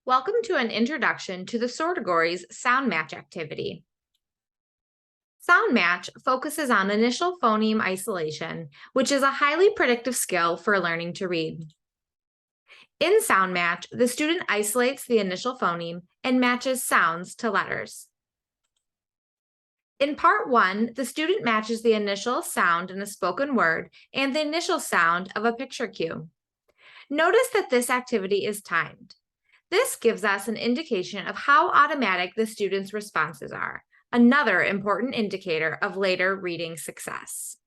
Welcome to an introduction to the Sortigories sound match activity. Sound match focuses on initial phoneme isolation, which is a highly predictive skill for learning to read. In sound match, the student isolates the initial phoneme and matches sounds to letters. In part 1, the student matches the initial sound in a spoken word and the initial sound of a picture cue. Notice that this activity is timed. This gives us an indication of how automatic the student's responses are, another important indicator of later reading success.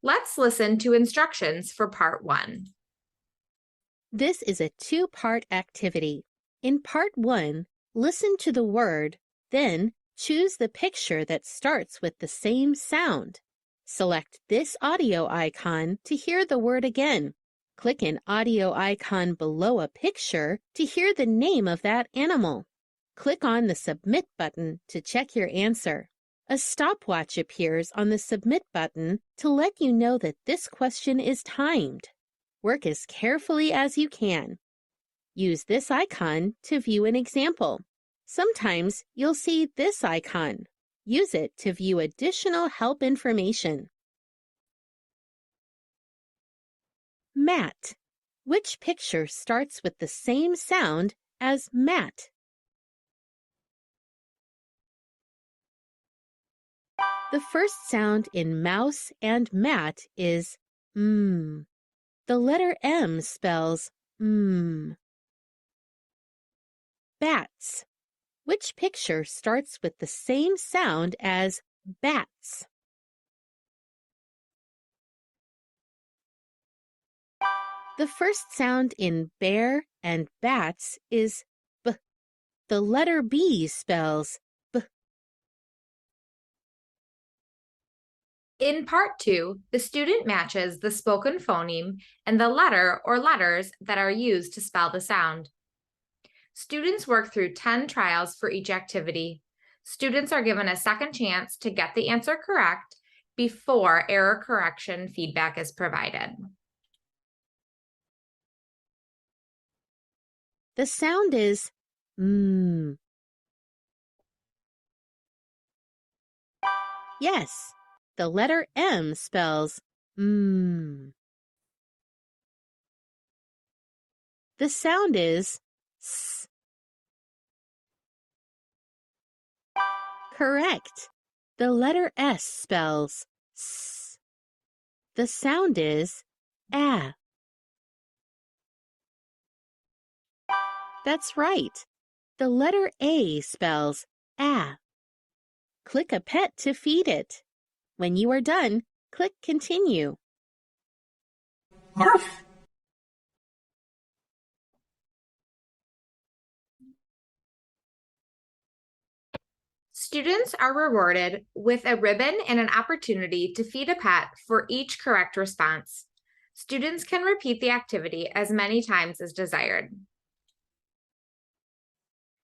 Let's listen to instructions for part 1. This is a two-part activity. In part 1, listen to the word, then choose the picture that starts with the same sound. Select this audio icon to hear the word again. Click an audio icon below a picture to hear the name of that animal. Click on the Submit button to check your answer. A stopwatch appears on the Submit button to let you know that this question is timed. Work as carefully as you can. Use this icon to view an example. Sometimes you'll see this icon. Use it to view additional help information. Mat. Which picture starts with the same sound as mat? The first sound in mouse and mat is m. The letter M spells m. Bats. Which picture starts with the same sound as bats? The first sound in bear and bats is b. The letter B spells b. In part 2, the student matches the spoken phoneme and the letter or letters that are used to spell the sound. Students work through 10 trials for each activity. Students are given a second chance to get the answer correct before error correction feedback is provided. The sound is m. Yes, the letter M spells m. The sound is s. Correct. The letter S spells s. The sound is a. That's right. The letter A spells a. Click a pet to feed it. When you are done, click Continue. Students are rewarded with a ribbon and an opportunity to feed a pet for each correct response. Students can repeat the activity as many times as desired.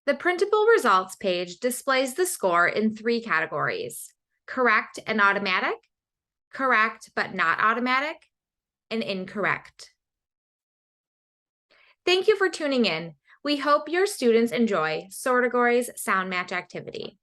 The printable results page displays the score in 3 categories: correct and automatic, correct but not automatic, and incorrect. Thank you for tuning in. We hope your students enjoy Sortigories sound match activity.